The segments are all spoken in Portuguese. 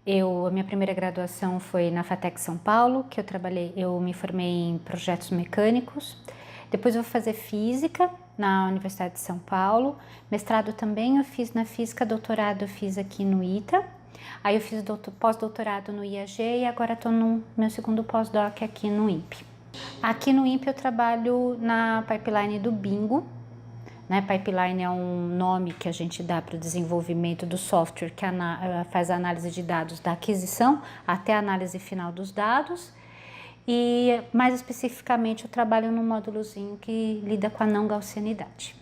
A minha primeira graduação foi na FATEC São Paulo, que eu me formei em projetos mecânicos. Depois eu vou fazer física na Universidade de São Paulo. Mestrado também eu fiz na física, doutorado eu fiz aqui no ITA. Aí eu fiz pós-doutorado no IAG e agora estou no meu segundo pós-doc aqui no INPE. Aqui no INPE eu trabalho na pipeline do Bingo. Pipeline é um nome que a gente dá para o desenvolvimento do software que faz a análise de dados da aquisição até a análise final dos dados. E mais especificamente eu trabalho num módulozinho que lida com a não gaussianidade.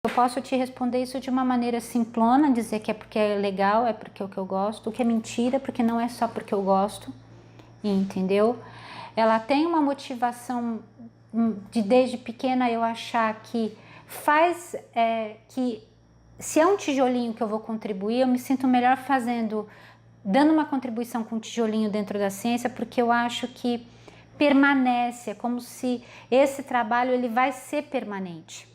Eu posso te responder isso de uma maneira simplona, dizer que é porque é legal, é porque é o que eu gosto, o que é mentira, porque não é só porque eu gosto, entendeu? Ela tem uma motivação de desde pequena eu achar que que se é um tijolinho que eu vou contribuir, eu me sinto melhor dando uma contribuição com um tijolinho dentro da ciência, porque eu acho que permanece, é como se esse trabalho ele vai ser permanente.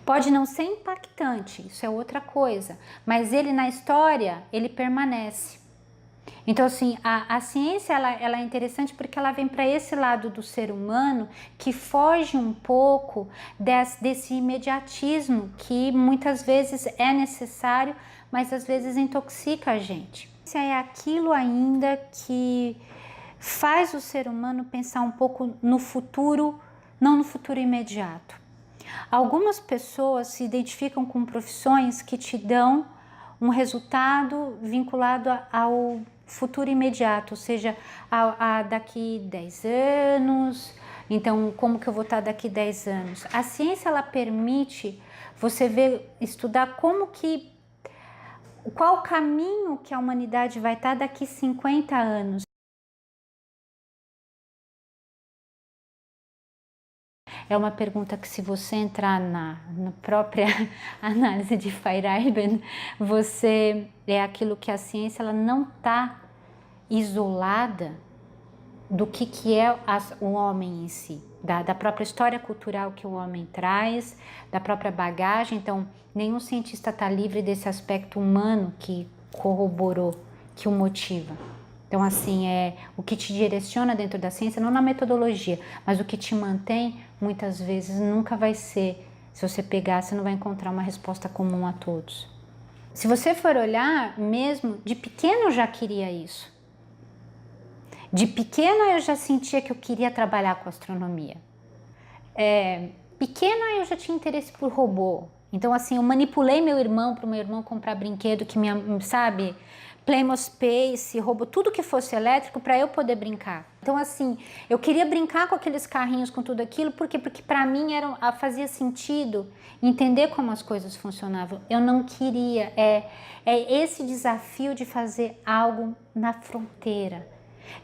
Pode não ser impactante, isso é outra coisa, mas ele na história, ele permanece. Então, assim, a ciência ela é interessante porque ela vem para esse lado do ser humano que foge um pouco desse imediatismo que muitas vezes é necessário, mas às vezes intoxica a gente. Isso é aquilo ainda que faz o ser humano pensar um pouco no futuro, não no futuro imediato. Algumas pessoas se identificam com profissões que te dão um resultado vinculado ao futuro imediato, ou seja, a daqui 10 anos, então como que eu vou estar daqui 10 anos? A ciência ela permite você estudar qual o caminho que a humanidade vai estar daqui 50 anos. É uma pergunta que se você entrar na própria análise de Feyerabend, é aquilo que a ciência ela não está isolada do que é o homem em si, da própria história cultural que o homem traz, da própria bagagem. Então, nenhum cientista está livre desse aspecto humano que corroborou, que o motiva. Então, assim, o que te direciona dentro da ciência, não na metodologia, mas o que te mantém, muitas vezes, nunca vai ser, se você pegar, você não vai encontrar uma resposta comum a todos. Se você for olhar, mesmo de pequeno eu já queria isso. De pequena eu já sentia que eu queria trabalhar com astronomia. Pequena eu já tinha interesse por robô. Então, assim, eu manipulei meu irmão para o meu irmão comprar brinquedo que sabe, Playmobil, robô, tudo que fosse elétrico para eu poder brincar. Então, assim, eu queria brincar com aqueles carrinhos, com tudo aquilo, porque para mim fazia sentido entender como as coisas funcionavam. Eu não queria, esse desafio de fazer algo na fronteira.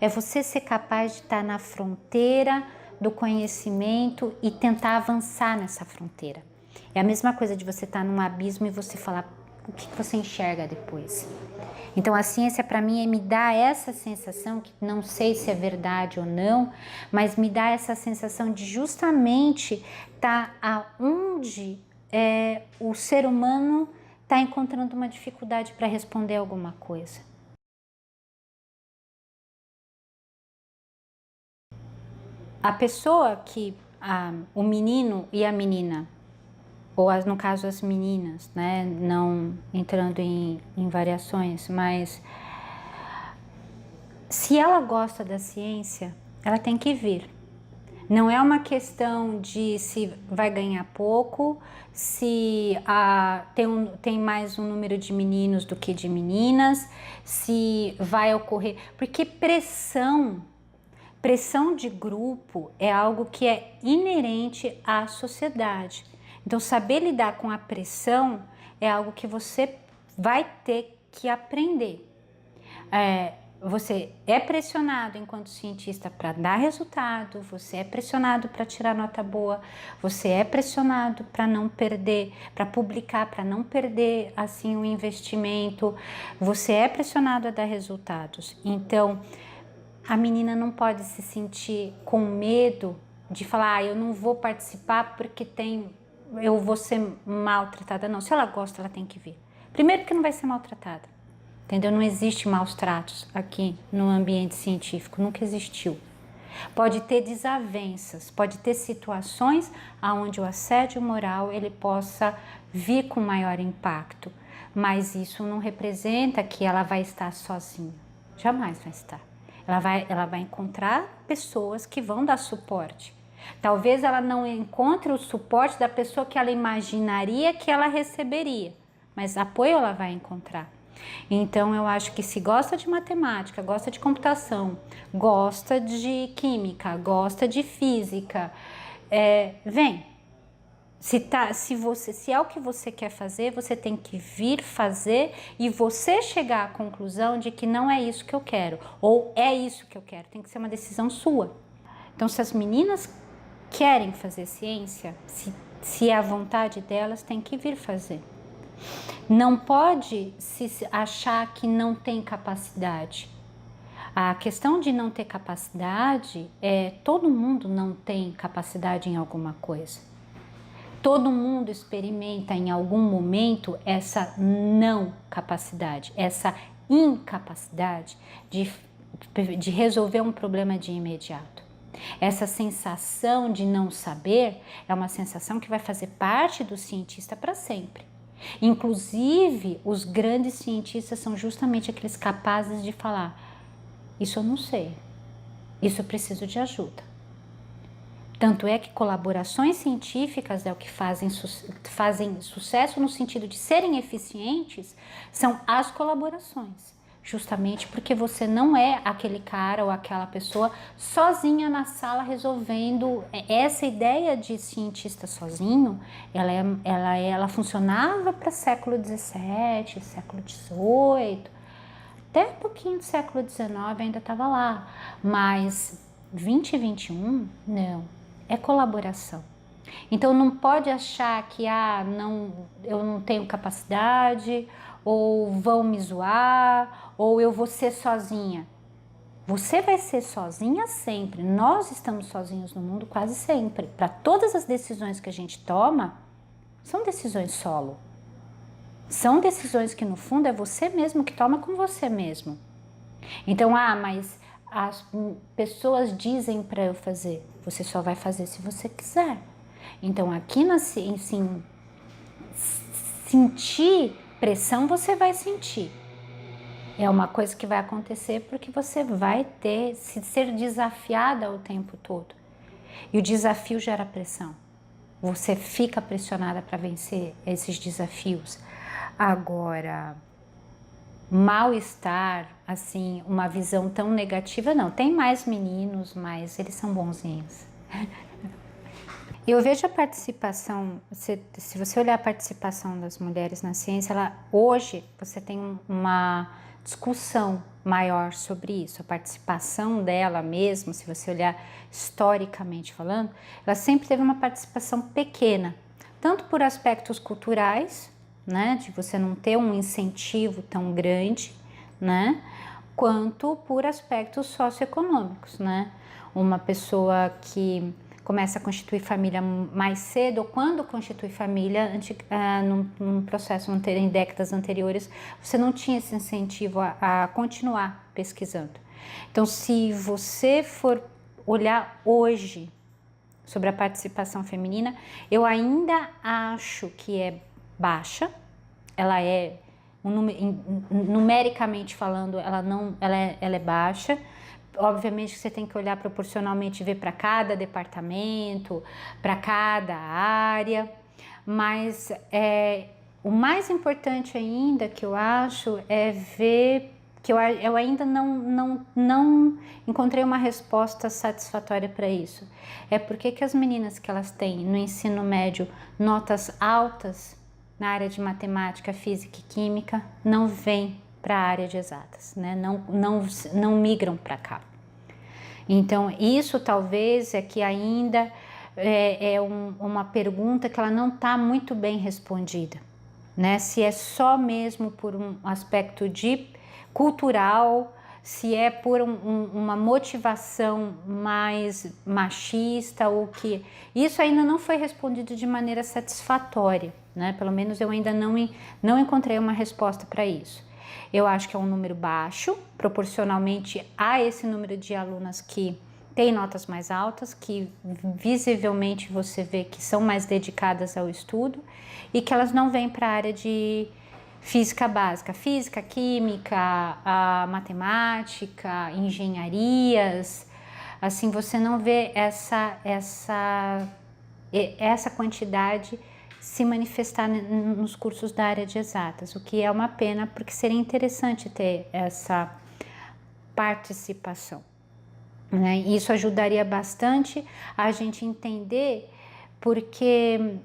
É você ser capaz de estar na fronteira do conhecimento e tentar avançar nessa fronteira. É a mesma coisa de você estar num abismo e você falar o que você enxerga depois. Então a ciência para mim me dá essa sensação, que não sei se é verdade ou não, mas me dá essa sensação de justamente estar aonde o ser humano está encontrando uma dificuldade para responder alguma coisa. A pessoa o menino e a menina, ou no caso as meninas, né, não entrando em variações, mas se ela gosta da ciência, ela tem que vir. Não é uma questão de se vai ganhar pouco, se tem mais um número de meninos do que de meninas, se vai ocorrer, porque pressão de grupo é algo que é inerente à sociedade. Então, saber lidar com a pressão é algo que você vai ter que aprender. Você é pressionado enquanto cientista para dar resultado, você é pressionado para tirar nota boa, você é pressionado para não perder, para publicar, para não perder assim o investimento, você é pressionado a dar resultados. Então, a menina não pode se sentir com medo de falar, eu não vou participar porque tem eu vou ser maltratada, não. Se ela gosta, ela tem que vir. Primeiro porque não vai ser maltratada, entendeu? Não existe maus tratos aqui no ambiente científico, nunca existiu. Pode ter desavenças, pode ter situações onde o assédio moral ele possa vir com maior impacto, mas isso não representa que ela vai estar sozinha, jamais vai estar. Ela vai encontrar pessoas que vão dar suporte. Talvez ela não encontre o suporte da pessoa que ela imaginaria que ela receberia, mas apoio ela vai encontrar. Então eu acho que se gosta de matemática, gosta de computação, gosta de química, gosta de física, vem. Se é o que você quer fazer, você tem que vir fazer e você chegar à conclusão de que não é isso que eu quero, ou é isso que eu quero, tem que ser uma decisão sua. Então se as meninas querem fazer ciência, se é a vontade delas, tem que vir fazer. Não pode se achar que não tem capacidade. A questão de não ter capacidade todo mundo não tem capacidade em alguma coisa. Todo mundo experimenta em algum momento essa não capacidade, essa incapacidade de resolver um problema de imediato. Essa sensação de não saber é uma sensação que vai fazer parte do cientista para sempre. Inclusive, os grandes cientistas são justamente aqueles capazes de falar: isso eu não sei, isso eu preciso de ajuda. Tanto é que colaborações científicas é o que fazem sucesso no sentido de serem eficientes, são as colaborações. Justamente porque você não é aquele cara ou aquela pessoa sozinha na sala resolvendo. Essa ideia de cientista sozinho, ela funcionava para século XVII, século XVIII, até um pouquinho do século XIX ainda estava lá, mas 20 e 21, não, é colaboração. Então não pode achar que eu não tenho capacidade, ou vão me zoar, ou eu vou ser sozinha. Você vai ser sozinha sempre. Nós estamos sozinhos no mundo quase sempre. Para todas as decisões que a gente toma, são decisões solo. São decisões que no fundo é você mesmo que toma com você mesmo. Então, mas as pessoas dizem para eu fazer. Você só vai fazer se você quiser. Então aqui sentir pressão você vai sentir. É uma coisa que vai acontecer porque você vai ser desafiada o tempo todo. E o desafio gera pressão. Você fica pressionada para vencer esses desafios. Agora, mal-estar, assim, uma visão tão negativa, não. Tem mais meninos, mas eles são bonzinhos. Eu vejo a participação, se você olhar a participação das mulheres na ciência, hoje você tem uma discussão maior sobre isso. A participação dela mesmo, se você olhar historicamente falando, ela sempre teve uma participação pequena, tanto por aspectos culturais, né, de você não ter um incentivo tão grande, né, quanto por aspectos socioeconômicos, né. Uma pessoa que começa a constituir família mais cedo, ou quando constitui família, num processo em décadas anteriores, você não tinha esse incentivo a continuar pesquisando. Então, se você for olhar hoje sobre a participação feminina, eu ainda acho que é baixa, ela é, numericamente falando, ela é baixa. Obviamente que você tem que olhar proporcionalmente, ver para cada departamento, para cada área, mas o mais importante ainda que eu acho é ver que eu ainda não encontrei uma resposta satisfatória para isso. É porque que as meninas que elas têm no ensino médio notas altas na área de matemática, física e química não vêm para a área de exatas, né? Não migram para cá. Então, isso talvez é que ainda uma pergunta que ela não está muito bem respondida, né? Se é só mesmo por um aspecto cultural, se é por uma motivação mais machista ou que... Isso ainda não foi respondido de maneira satisfatória, né? Pelo menos eu ainda não encontrei uma resposta para isso. Eu acho que é um número baixo, proporcionalmente a esse número de alunas que têm notas mais altas, que visivelmente você vê que são mais dedicadas ao estudo e que elas não vêm para a área de física básica, física, química, a matemática, engenharias. Assim, você não vê essa quantidade se manifestar nos cursos da área de exatas, o que é uma pena, porque seria interessante ter essa participação, né? Isso ajudaria bastante a gente entender, porque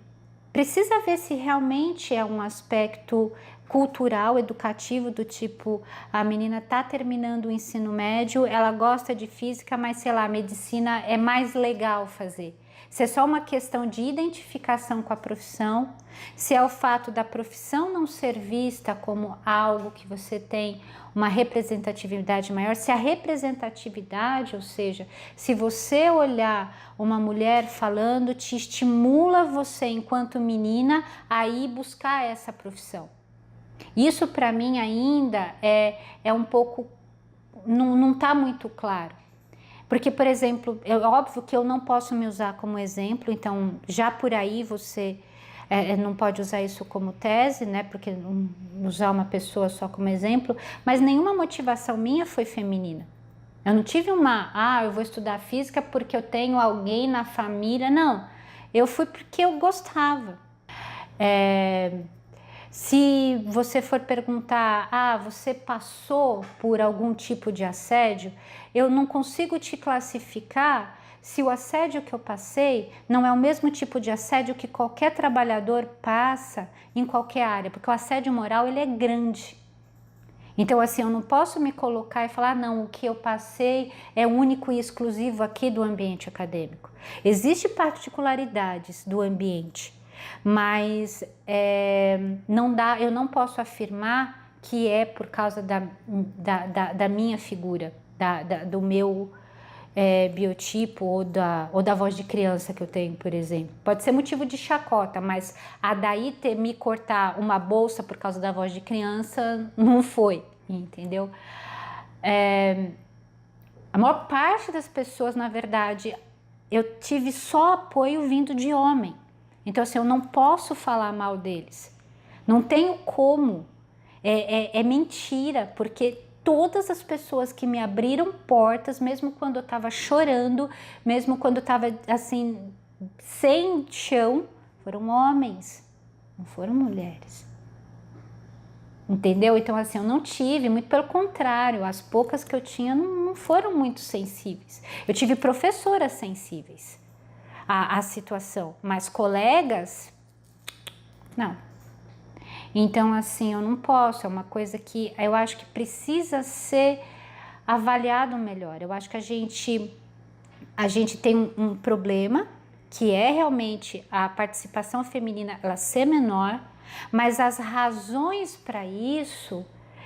precisa ver se realmente é um aspecto cultural, educativo, do tipo, a menina tá terminando o ensino médio, ela gosta de física, mas sei lá, medicina é mais legal fazer. Se é só uma questão de identificação com a profissão, se é o fato da profissão não ser vista como algo que você tem uma representatividade maior, se a representatividade, ou seja, se você olhar uma mulher falando, te estimula você enquanto menina a ir buscar essa profissão. Isso para mim ainda é um pouco, não está muito claro. Porque, por exemplo, é óbvio que eu não posso me usar como exemplo, então já por aí você não pode usar isso como tese, né? Porque usar uma pessoa só como exemplo, mas nenhuma motivação minha foi feminina. Eu não tive eu vou estudar física porque eu tenho alguém na família, não. Eu fui porque eu gostava. Se você for perguntar, você passou por algum tipo de assédio, eu não consigo te classificar se o assédio que eu passei não é o mesmo tipo de assédio que qualquer trabalhador passa em qualquer área, porque o assédio moral ele é grande. Então assim, eu não posso me colocar e falar, não, o que eu passei é único e exclusivo aqui do ambiente acadêmico. Existem particularidades do ambiente, mas eu não posso afirmar que é por causa da minha figura, do meu biotipo ou da voz de criança que eu tenho, por exemplo. Pode ser motivo de chacota, mas daí me cortar uma bolsa por causa da voz de criança não foi, entendeu? A maior parte das pessoas, na verdade, eu tive só apoio vindo de homem. Então, assim, eu não posso falar mal deles. Não tenho como. É mentira, porque todas as pessoas que me abriram portas, mesmo quando eu estava chorando, mesmo quando eu estava, assim, sem chão, foram homens, não foram mulheres. Entendeu? Então, assim, eu não tive, muito pelo contrário, as poucas que eu tinha não foram muito sensíveis. Eu tive professoras sensíveis a situação, mas colegas, não. Então, assim, eu não posso, é uma coisa que eu acho que precisa ser avaliado melhor. Eu acho que a gente tem um problema, que é realmente a participação feminina ela ser menor, mas as razões para isso,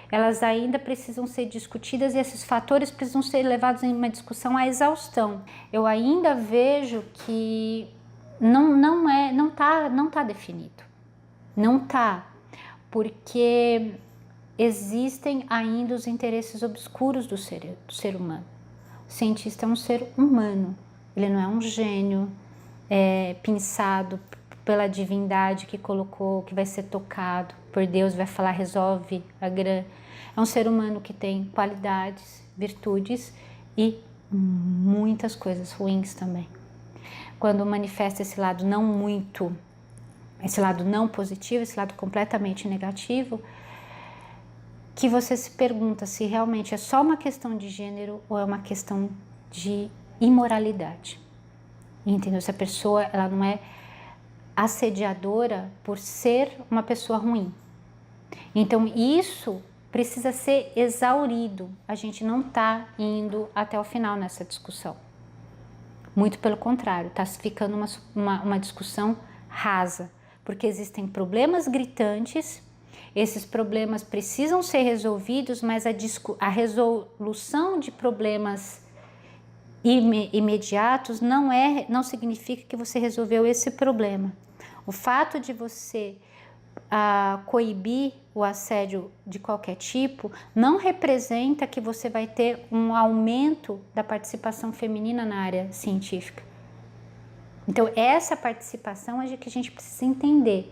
elas ainda precisam ser discutidas e esses fatores precisam ser levados em uma discussão à exaustão. Eu ainda vejo que não tá definido. Não tá, porque existem ainda os interesses obscuros do ser humano. O cientista é um ser humano, ele não é um gênio pensado pela divindade que colocou, que vai ser tocado por Deus, vai falar, resolve a grande. É um ser humano que tem qualidades, virtudes e muitas coisas ruins também. Quando manifesta esse lado esse lado não positivo, esse lado completamente negativo, que você se pergunta se realmente é só uma questão de gênero ou é uma questão de imoralidade. Entendeu? Se a pessoa ela não é assediadora por ser uma pessoa ruim. Então isso precisa ser exaurido. A gente não está indo até o final nessa discussão. Muito pelo contrário, está ficando uma discussão rasa, porque existem problemas gritantes Esses problemas precisam ser resolvidos, mas a resolução de problemas imediatos não significa que você resolveu esse problema. O fato de você coibir o assédio de qualquer tipo não representa que você vai ter um aumento da participação feminina na área científica. Então, essa participação é de que a gente precisa entender.